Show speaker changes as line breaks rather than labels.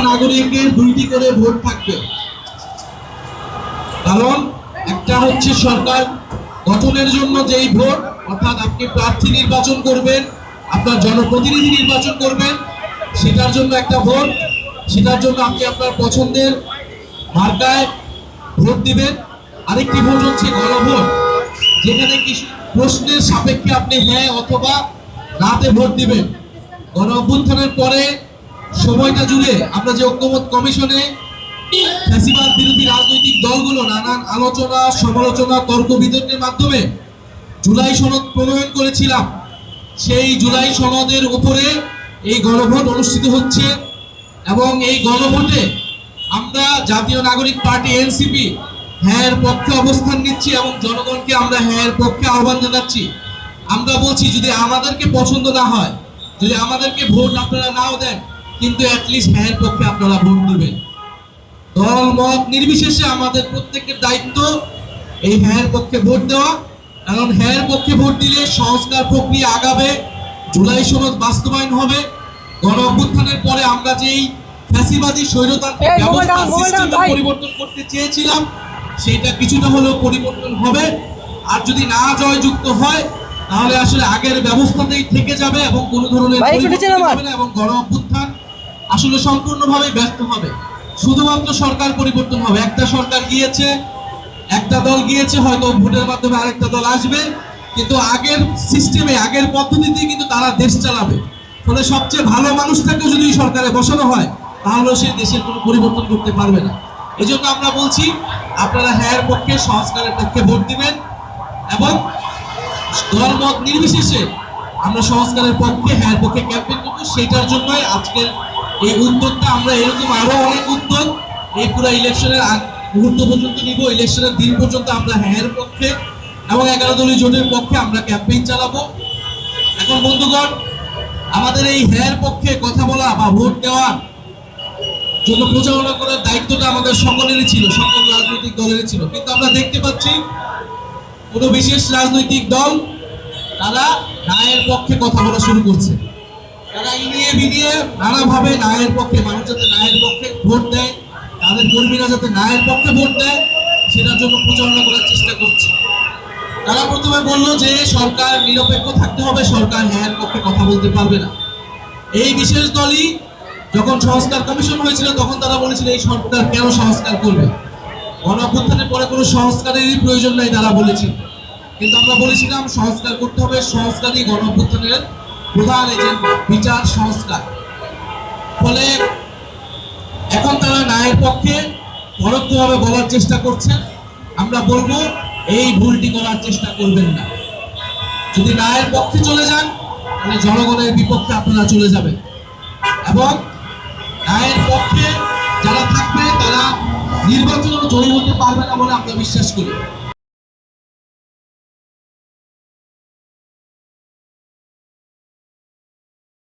নাগরিকের দুইটি করে ভোট থাকবে। কারণ একটা হচ্ছে সরকার গঠনের জন্য যেই ভোট, অর্থাৎ আপনি প্রার্থী নির্বাচন করবেন, আপনার জনপ্রতিনিধি নির্বাচন করবেন, সেটার জন্য একটা ভোট, সেটার জন্য আপনি আপনার পছন্দের মার্কায় ভোট দিবেন। আরেকটি ভোট হচ্ছে গণভোট, যেখানে কিছু প্রশ্নের সাপেক্ষে আপনি হ্যাঁ অথবা নাতে ভোট দিবেন। গণ অভ্যুত্থানের পরে সময়টা জুড়ে আমরা যে ঐক্যমত কমিশনে ফ্যাসিবাদ বিরোধী রাজনৈতিক দলগুলো নানান আলোচনা, সমালোচনা, তর্ক বিতর্কের মাধ্যমে জুলাই সনদ প্রণয়ন করেছিলাম, সেই জুলাই সনদের উপরে এই গণভোট অনুষ্ঠিত হচ্ছে। এবং এই গণভোটে আমরা জাতীয় নাগরিক পার্টি এনসিপি হ্যাঁ এর পক্ষে অবস্থান নিচ্ছি এবং জনগণকে আমরা হ্যাঁ এর পক্ষে আহ্বান জানাচ্ছি। আমরা বলছি, যদি আমাদেরকে পছন্দ না হয়, যদি আমাদেরকে ভোট আপনারা নাও দেন, কিন্তু অ্যাটলিস্ট হ্যাঁ এর পক্ষে আপনারা ভোট দিবেন। দল মত নির্বিশেষে আমাদের প্রত্যেকের দায়িত্ব এই হ্যাঁ পক্ষে ভোট দেওয়া। কারণ হ্যাঁ পক্ষে ভোট দিলে সংস্কার প্রক্রিয়া আগাবে, জুলাই সনদ বাস্তবায়ন হবে। গণ অভ্যুত্থানের পরে আমরা যেই ফ্যাসিবাদী স্বৈরতান্ত্রিক ব্যবস্থা সিস্টেমে পরিবর্তন করতে চেয়েছিলাম, সেটা কিছুটা হলেও পরিবর্তন হবে। আর যদি না জয়যুক্ত হয়, তাহলে আসলে আগের ব্যবস্থাতেই থেকে যাবে এবং কোনো ধরনের পরিবর্তন হবে না এবং গণ অভ্যুত্থান আসলে সম্পূর্ণভাবে ব্যর্থ হবে। শুধুমাত্র সরকার পরিবর্তন হবে। একটা সরকার গিয়েছে, একটা দল গিয়েছে, হয়তো ভোটের মাধ্যমে আরেকটা দল আসবে, কিন্তু আগের সিস্টেমে, আগের পদ্ধতিতে কিন্তু তারা দেশ চালাবে। ফলে সবচেয়ে ভালো মানুষটাকেও যদি সরকারে বসানো হয়, তাহলে সে দেশের কোনো পরিবর্তন করতে পারবে না। এই জন্য আমরা বলছি, আপনারা হ্যাঁ পক্ষে, সংস্কারের পক্ষে ভোট দিবেন এবং দলমত নির্বিশেষে আমরা সংস্কারের পক্ষে, হ্যাঁ পক্ষে ক্যাম্পেইন করব। সেটার জন্যই আজকের এই উদ্যোগটা। আমরা এরকম আরো অনেক উদ্যোগ এই পুরো ইলেকশনের মুহূর্ত পর্যন্ত নিব। ইলেকশনের দিন পর্যন্ত আমরা হ্যাঁ পক্ষে এবং 11 দলীয় জোটের পক্ষে আমরা ক্যাম্পেইন চালাবো। এখন বন্ধুগণ, আমাদের এই হ্যাঁ পক্ষে কথা বলা বা ভোট দেওয়ার জন্য প্রচারণা করার দায়িত্বটা আমাদের সকলেরই ছিল, সকল রাজনৈতিক দলেরই ছিল। কিন্তু আমরা দেখতে পাচ্ছি কোনো বিশেষ রাজনৈতিক দল তারা ন্যায়ের পক্ষে কথা বলা শুরু করছে। তারা ইনিয়ে বিনিয়ে নানাভাবে ন্যায়ের পক্ষে, মানুষ যাতে ন্যায়ের পক্ষে ভোট দেয়, তাদের কর্মীরা যাতে ন্যায়ের পক্ষে ভোট দেয়, সেটার জন্য প্রচারণা করার চেষ্টা করছে। তারা প্রথমে বলল যে সরকার নিরপেক্ষ থাকতে হবে, সরকার হ্যাঁর পক্ষে কথা বলতে পারবে না। এই বিশেষ দলই যখন সংস্কার কমিশন হয়েছিল, তখন তারা বলেছিল এই সরকার কেন সংস্কার করবে, গণ অভ্যুত্থানের পরে কোনো সংস্কারেরই প্রয়োজন নাই তারা বলেছিল। কিন্তু আমরা বলেছিলাম সংস্কার করতে হবে, সংস্কারই গণ অভ্যুত্থানের প্রধান এজেন্ট, বিচার সংস্কার। ফলে এখন তারা ন্যায়ের পক্ষে পরোক্ষভাবে বলার চেষ্টা করছে। আমরা বলবো এই ভুলটি করার চেষ্টা করবেন না। যদি ন্যায়ের পক্ষে চলে যান, তাহলে জনগণের বিপক্ষে আপনারা চলে যাবেন এবং ন্যায়ের পক্ষে যারা থাকবে তারা নির্বাচনে জয়ী হতে পারবে না বলে আমরা বিশ্বাস করি।